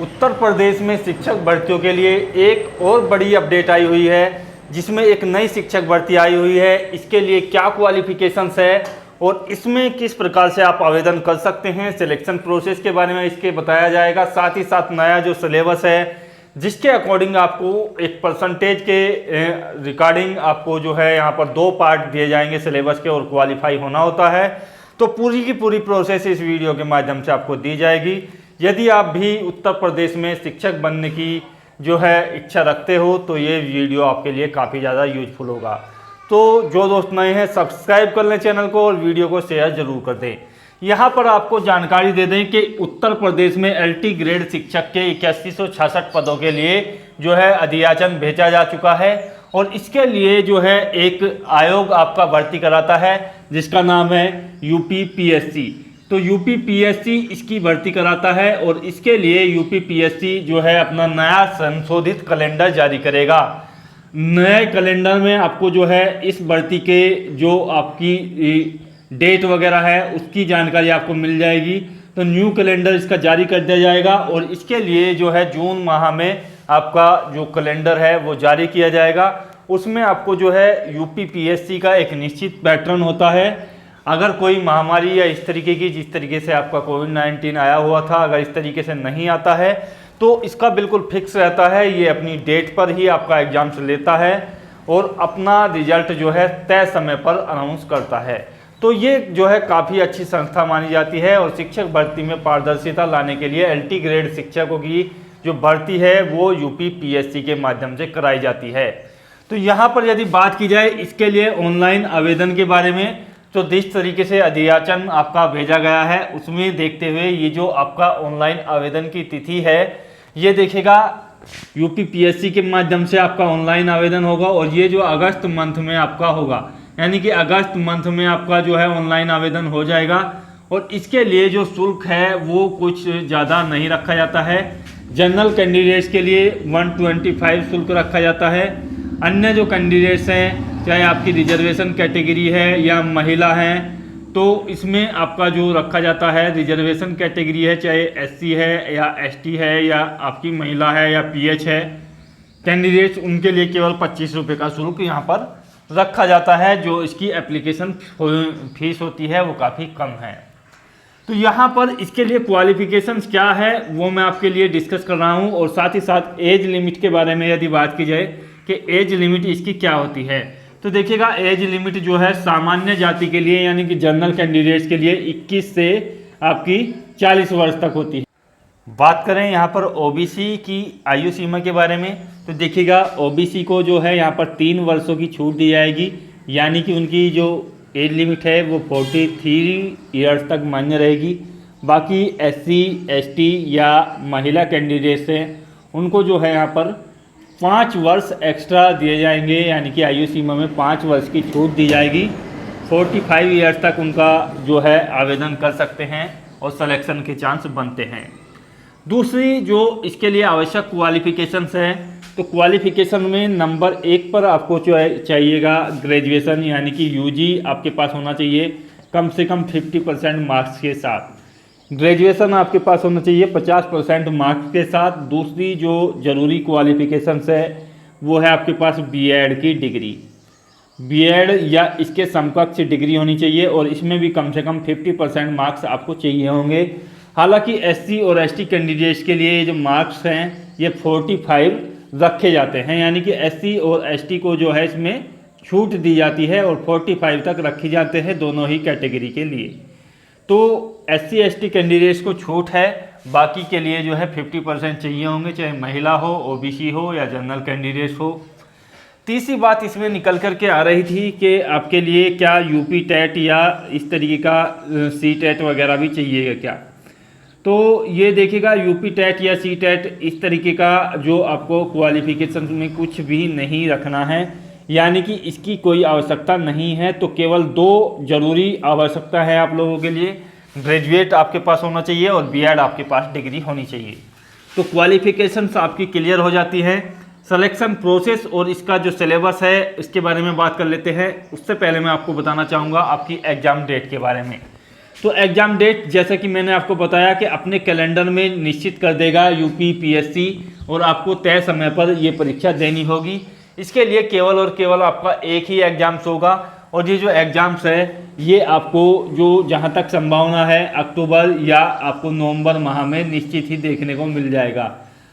उत्तर प्रदेश में शिक्षक भर्तियों के लिए एक और बड़ी अपडेट आई हुई है, जिसमें एक नई शिक्षक भर्ती आई हुई है। इसके लिए क्या क्वालिफिकेशंस है और इसमें किस प्रकार से आप आवेदन कर सकते हैं, सिलेक्शन प्रोसेस के बारे में इसके बताया जाएगा। साथ ही साथ नया जो सिलेबस है, जिसके अकॉर्डिंग आपको एक परसेंटेज के रिगार्डिंग आपको जो है यहाँ पर 2 पार्ट दिए जाएंगे सिलेबस के, और क्वालिफाई होना होता है। तो पूरी की पूरी प्रोसेस इस वीडियो के माध्यम से आपको दी जाएगी। यदि आप भी उत्तर प्रदेश में शिक्षक बनने की जो है इच्छा रखते हो तो ये वीडियो आपके लिए काफ़ी ज़्यादा यूजफुल होगा। तो जो दोस्त नए हैं सब्सक्राइब कर लें चैनल को और वीडियो को शेयर जरूर कर दें। यहाँ पर आपको जानकारी दे दें कि उत्तर प्रदेश में LT ग्रेड शिक्षक के 8166 पदों के लिए जो है अधियाचन भेजा जा चुका है, और इसके लिए जो है एक आयोग आपका भर्ती कराता है जिसका नाम है UPPSC। तो UPPSC इसकी भर्ती कराता है, और इसके लिए UPPSC जो है अपना नया संशोधित कैलेंडर जारी करेगा। नए कैलेंडर में आपको जो है इस भर्ती के जो आपकी डेट वगैरह है उसकी जानकारी आपको मिल जाएगी। तो न्यू कैलेंडर इसका जारी कर दिया जाएगा, और इसके लिए जो है जून माह में आपका जो कैलेंडर है वो जारी किया जाएगा। उसमें आपको जो है UPPSC का एक निश्चित पैटर्न होता है। अगर कोई महामारी या इस तरीके की, जिस तरीके से आपका कोविड-19 आया हुआ था, अगर इस तरीके से नहीं आता है तो इसका बिल्कुल फिक्स रहता है। ये अपनी डेट पर ही आपका एग्जाम्स लेता है और अपना रिजल्ट जो है तय समय पर अनाउंस करता है। तो ये जो है काफ़ी अच्छी संस्था मानी जाती है, और शिक्षक भर्ती में पारदर्शिता लाने के लिए LT ग्रेड शिक्षकों की जो भर्ती है वो UPPSC के माध्यम से कराई जाती है। तो यहाँ पर यदि बात की जाए इसके लिए ऑनलाइन आवेदन के बारे में, तो जिस तरीके से अधियाचन आपका भेजा गया है उसमें देखते हुए ये जो आपका ऑनलाइन आवेदन की तिथि है, ये देखेगा UPPSC के माध्यम से आपका ऑनलाइन आवेदन होगा, और ये जो अगस्त मंथ में आपका होगा, यानी कि अगस्त मंथ में आपका जो है ऑनलाइन आवेदन हो जाएगा। और इसके लिए जो शुल्क है वो कुछ ज़्यादा नहीं रखा जाता है। जनरल कैंडिडेट्स के लिए 125 शुल्क रखा जाता है। अन्य जो कैंडिडेट्स हैं, चाहे आपकी रिजर्वेशन कैटेगरी है या महिला हैं, तो इसमें आपका जो रखा जाता है रिजर्वेशन कैटेगरी है, चाहे SC है या ST है या आपकी महिला है या PH है कैंडिडेट्स, उनके लिए केवल 25 रुपये का शुल्क यहाँ पर रखा जाता है। जो इसकी एप्लीकेशन फीस होती है वो काफ़ी कम है। तो यहाँ पर इसके लिए क्वालिफिकेशंस क्या है वो मैं आपके लिए डिस्कस कर रहा हूँ, और साथ ही साथ एज लिमिट के बारे में यदि बात की जाए कि एज लिमिट इसकी क्या होती है, तो देखिएगा एज लिमिट जो है सामान्य जाति के लिए यानी कि जनरल कैंडिडेट्स के लिए 21 से आपकी 40 वर्ष तक होती है। बात करें यहाँ पर OBC की आयु सीमा के बारे में, तो देखिएगा OBC को जो है यहाँ पर 3 वर्षों की छूट दी जाएगी, यानी कि उनकी जो एज लिमिट है वो 43 ईयर्स तक मान्य रहेगी। बाकी SC ST या महिला कैंडिडेट्स हैं उनको जो है यहाँ पर 5 वर्ष एक्स्ट्रा दिए जाएंगे, यानी कि आयु सीमा में 5 वर्ष की छूट दी जाएगी। 45 ईयर्स तक उनका जो है आवेदन कर सकते हैं और सिलेक्शन के चांस बनते हैं। दूसरी जो इसके लिए आवश्यक क्वालिफिकेशंस हैं, तो क्वालिफिकेशन में नंबर 1 पर आपको चाहिएगा ग्रेजुएशन, यानी कि UG आपके पास होना चाहिए कम से कम 50% मार्क्स के साथ। ग्रेजुएशन आपके पास होना चाहिए 50% मार्क्स के साथ। दूसरी जो ज़रूरी क्वालिफिकेशंस है वो है आपके पास BEd की डिग्री, BEd या इसके समकक्ष डिग्री होनी चाहिए, और इसमें भी कम से कम 50% मार्क्स आपको चाहिए होंगे। हालांकि SC और ST कैंडिडेट्स के लिए ये जो मार्क्स हैं ये 45 रखे जाते हैं, यानी कि SC और ST को जो है इसमें छूट दी जाती है और 45 तक रखी जाते हैं दोनों ही कैटेगरी के लिए। तो SC ST कैंडिडेट्स को छूट है, बाकी के लिए जो है 50% चाहिए होंगे, चाहे महिला हो, OBC हो या जनरल कैंडिडेट्स हो। तीसरी बात इसमें निकल कर के आ रही थी कि आपके लिए क्या UP टेट या इस तरीके का CTET वगैरह भी चाहिएगा क्या, तो ये देखिएगा UP टेट या CTET इस तरीके का जो आपको क्वालिफिकेशन में कुछ भी नहीं रखना है, यानी कि इसकी कोई आवश्यकता नहीं है। तो केवल 2 जरूरी आवश्यकता है आप लोगों के लिए, ग्रेजुएट आपके पास होना चाहिए और BEd आपके पास डिग्री होनी चाहिए। तो क्वालिफिकेशंस आपकी क्लियर हो जाती है। सिलेक्शन प्रोसेस और इसका जो सिलेबस है इसके बारे में बात कर लेते हैं। उससे पहले मैं आपको बताना चाहूँगा आपकी एग्ज़ाम डेट के बारे में। तो एग्ज़ाम डेट जैसा कि मैंने आपको बताया कि अपने कैलेंडर में निश्चित कर देगा यूपी पीएससी, और आपको तय समय पर ये परीक्षा देनी होगी। इसके लिए केवल और केवल आपका एक ही एग्ज़ाम्स होगा, और ये जो एग्ज़ाम्स है ये आपको जो जहाँ तक संभावना है अक्टूबर या आपको नवंबर माह में निश्चित ही देखने को मिल जाएगा।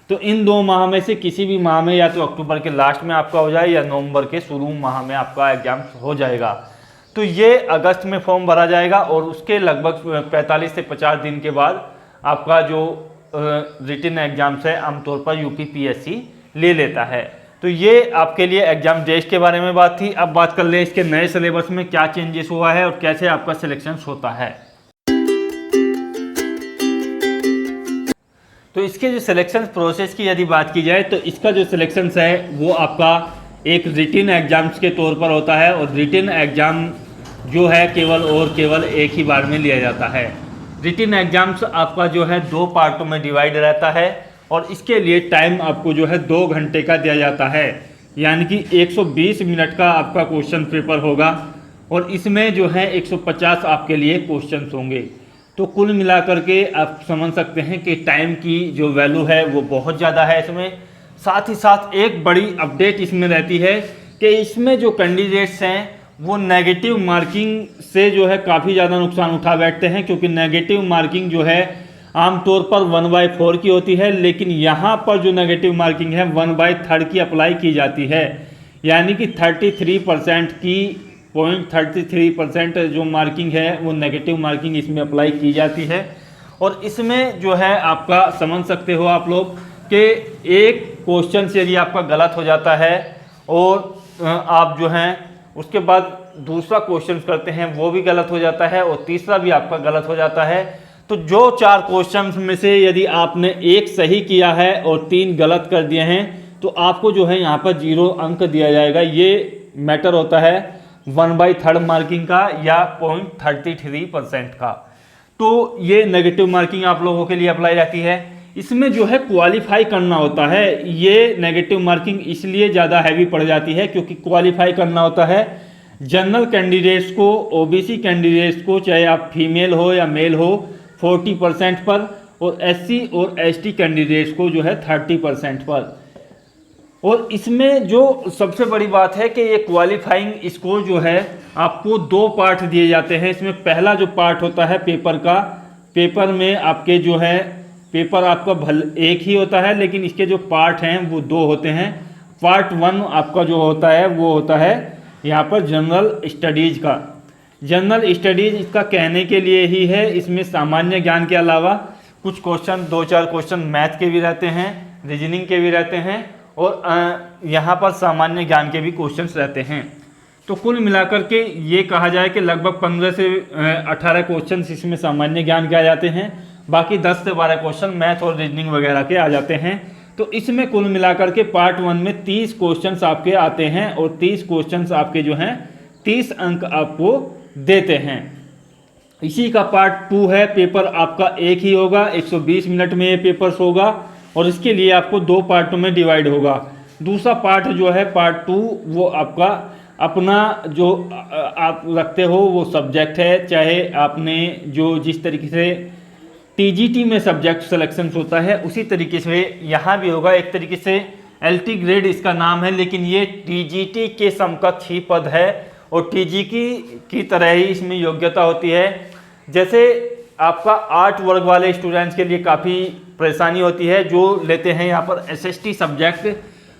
तो इन 2 माह में से किसी भी माह में या तो अक्टूबर के लास्ट में आपका हो जाए या नवंबर के शुरू माह में आपका एग्ज़ाम हो जाएगा। तो ये अगस्त में फॉर्म भरा जाएगा और उसके लगभग 45 से 50 दिन के बाद आपका जो रिटन एग्ज़ाम्स है आमतौर पर यूपी पीएससी ले लेता है। तो ये आपके लिए एग्ज़ाम डेट के बारे में बात थी। अब बात कर लें इसके नए सिलेबस में क्या चेंजेस हुआ है और कैसे आपका सिलेक्शन होता है। तो इसके जो सिलेक्शन प्रोसेस की यदि बात की जाए तो इसका जो सिलेक्शन है वो आपका एक रिटन एग्ज़ाम्स के तौर पर होता है, और रिटन एग्ज़ाम जो है केवल और केवल एक ही बार में लिया जाता है। रिटन एग्ज़ाम्स आपका जो है 2 पार्टों में डिवाइड रहता है, और इसके लिए टाइम आपको जो है 2 घंटे का दिया जाता है, यानी कि 120 मिनट का आपका क्वेश्चन पेपर होगा, और इसमें जो है 150 आपके लिए क्वेश्चंस होंगे। तो कुल मिलाकर के आप समझ सकते हैं कि टाइम की जो वैल्यू है वो बहुत ज़्यादा है इसमें। साथ ही साथ एक बड़ी अपडेट इसमें रहती है कि इसमें जो कैंडिडेट्स हैं वो नेगेटिव मार्किंग से जो है काफ़ी ज़्यादा नुकसान उठा बैठते हैं, क्योंकि नेगेटिव मार्किंग जो है आमतौर पर 1/4 की होती है, लेकिन यहाँ पर जो नेगेटिव मार्किंग है 1/3 की अप्लाई की जाती है, यानी कि 33% की 0.33% जो मार्किंग है वो नेगेटिव मार्किंग इसमें अप्लाई की जाती है। और इसमें जो है आपका समझ सकते हो आप लोग कि एक क्वेश्चन से यदि आपका गलत हो जाता है और आप जो हैं उसके बाद दूसरा क्वेश्चन करते हैं वो भी गलत हो जाता है, और तीसरा भी आपका गलत हो जाता है, तो जो 4 क्वेश्चंस में से यदि आपने एक सही किया है और 3 गलत कर दिए हैं तो आपको जो है यहाँ पर 0 अंक दिया जाएगा। ये मैटर होता है 1/3 मार्किंग का या 0.33% का। तो ये नेगेटिव मार्किंग आप लोगों के लिए अप्लाई रहती है। इसमें जो है क्वालिफाई करना होता है। ये नेगेटिव मार्किंग इसलिए ज़्यादा हैवी पड़ जाती है क्योंकि क्वालिफाई करना होता है जनरल कैंडिडेट्स को, ओबीसी कैंडिडेट्स को, चाहे आप फीमेल हो या मेल हो 40% पर, और एससी और एसटी कैंडिडेट्स को जो है 30% पर। और इसमें जो सबसे बड़ी बात है कि ये क्वालिफाइंग स्कोर जो है आपको 2 पार्ट दिए जाते हैं। इसमें पहला जो पार्ट होता है पेपर का, पेपर में आपके जो है पेपर आपका एक ही होता है, लेकिन इसके जो पार्ट हैं वो 2 होते हैं। पार्ट 1 आपका जो होता है वो होता है यहाँ पर जनरल स्टडीज़ का। जनरल स्टडीज़ इसका कहने के लिए ही है, इसमें सामान्य ज्ञान के अलावा कुछ क्वेश्चन 2-4 क्वेश्चन मैथ के भी रहते हैं, रीजनिंग के भी रहते हैं, और यहाँ पर सामान्य ज्ञान के भी क्वेश्चंस रहते हैं। तो कुल मिलाकर के ये कहा जाए कि लगभग 15 से 18 क्वेश्चंस इसमें सामान्य ज्ञान के आ जाते हैं, बाकी 10 से 12 क्वेश्चन मैथ और रीजनिंग वगैरह के आ जाते हैं। तो इसमें कुल मिलाकर के पार्ट 1 में 30 क्वेश्चंस आपके आते हैं, और 30 क्वेश्चंस आपके जो हैं 30 अंक आपको देते हैं। इसी का पार्ट 2 है, पेपर आपका एक ही होगा, 120 मिनट में ये पेपर्स होगा, और इसके लिए आपको 2 पार्टों में डिवाइड होगा। दूसरा पार्ट जो है पार्ट 2 वो आपका अपना जो आप रखते हो वो सब्जेक्ट है, चाहे आपने जो जिस तरीके से टीजीटी में सब्जेक्ट सिलेक्शन होता है उसी तरीके से यहाँ भी होगा। एक तरीके से एलटी ग्रेड इसका नाम है, लेकिन ये टीजीटी के समकक्ष ही पद है, और टीजीटी की तरह ही इसमें योग्यता होती है। जैसे आपका 8 वर्ग वाले स्टूडेंट्स के लिए काफ़ी परेशानी होती है जो लेते हैं यहाँ पर एसएसटी सब्जेक्ट,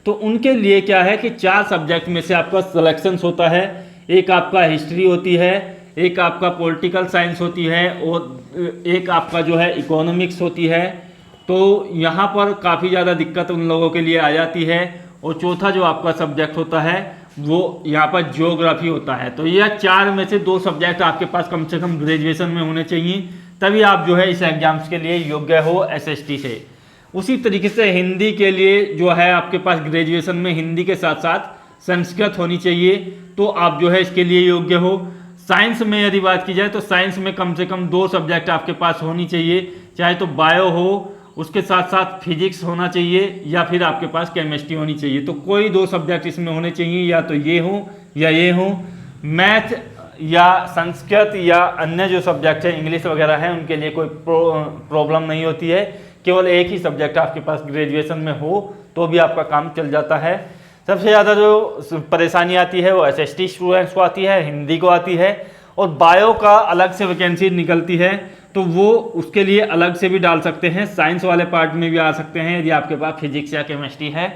तो उनके लिए क्या है कि 4 सब्जेक्ट में से आपका सिलेक्शन होता है। एक आपका हिस्ट्री होती है, एक आपका पॉलिटिकल साइंस होती है, और एक आपका जो है इकोनॉमिक्स होती है। तो यहाँ पर काफ़ी ज़्यादा दिक्कत उन लोगों के लिए आ जाती है। और चौथा जो आपका सब्जेक्ट होता है वो यहाँ पर ज्योग्राफी होता है। तो यह 4 में से 2 सब्जेक्ट आपके पास कम से कम ग्रेजुएशन में होने चाहिए, तभी आप जो है इस एग्जाम्स के लिए योग्य हो एसएसटी से। उसी तरीके से हिंदी के लिए जो है आपके पास ग्रेजुएशन में हिंदी के साथ साथ संस्कृत होनी चाहिए, तो आप जो है इसके लिए योग्य हो। साइंस में यदि बात की जाए तो साइंस में कम से कम 2 सब्जेक्ट आपके पास होनी चाहिए, चाहे तो बायो हो, उसके साथ साथ फिजिक्स होना चाहिए, या फिर आपके पास केमिस्ट्री होनी चाहिए। तो कोई 2 सब्जेक्ट इसमें होने चाहिए, या तो ये हो या ये हो। मैथ या संस्कृत या अन्य जो सब्जेक्ट है इंग्लिश वगैरह हैं उनके लिए कोई प्रॉब्लम नहीं होती है। केवल एक ही सब्जेक्ट आपके पास ग्रेजुएशन में हो तो भी आपका काम चल जाता है। सबसे ज़्यादा जो परेशानी आती है वो SST स्टूडेंट्स को आती है, हिंदी को आती है, और बायो का अलग से वैकेंसी निकलती है तो वो उसके लिए अलग से भी डाल सकते हैं। साइंस वाले पार्ट में भी आ सकते हैं यदि आपके पास फिजिक्स या केमिस्ट्री है।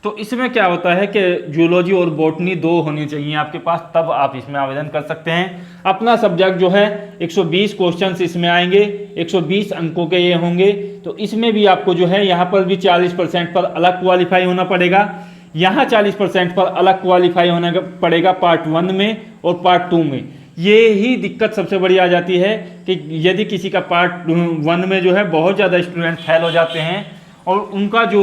तो इसमें क्या होता है कि जूलॉजी और बॉटनी 2 होनी चाहिए आपके पास, तब आप इसमें आवेदन कर सकते हैं। अपना सब्जेक्ट जो है 120 क्वेश्चंस इसमें आएंगे, 120 अंकों के ये होंगे। तो इसमें भी आपको जो है यहाँ पर भी 40% पर अलग क्वालिफाई होना पड़ेगा, यहाँ 40% पर अलग क्वालिफाई होना पड़ेगा पार्ट 1 में और पार्ट 2 में। ये ही दिक्कत सबसे बड़ी आ जाती है कि यदि किसी का पार्ट 1 में जो है बहुत ज़्यादा स्टूडेंट फेल हो जाते हैं और उनका जो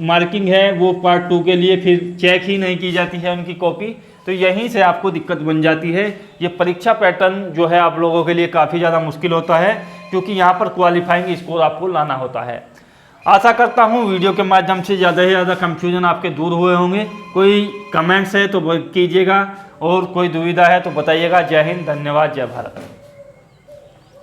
मार्किंग है वो पार्ट 2 के लिए फिर चेक ही नहीं की जाती है उनकी कॉपी, तो यहीं से आपको दिक्कत बन जाती है। ये परीक्षा पैटर्न जो है आप लोगों के लिए काफ़ी ज़्यादा मुश्किल होता है क्योंकि यहाँ पर क्वालिफाइंग स्कोर आपको लाना होता है। आशा करता हूँ वीडियो के माध्यम से ज़्यादा से ज़्यादा कंफ्यूजन आपके दूर हुए होंगे। कोई कमेंट्स है तो कीजिएगा और कोई दुविधा है तो बताइएगा। जय हिंद, धन्यवाद, जय भारत।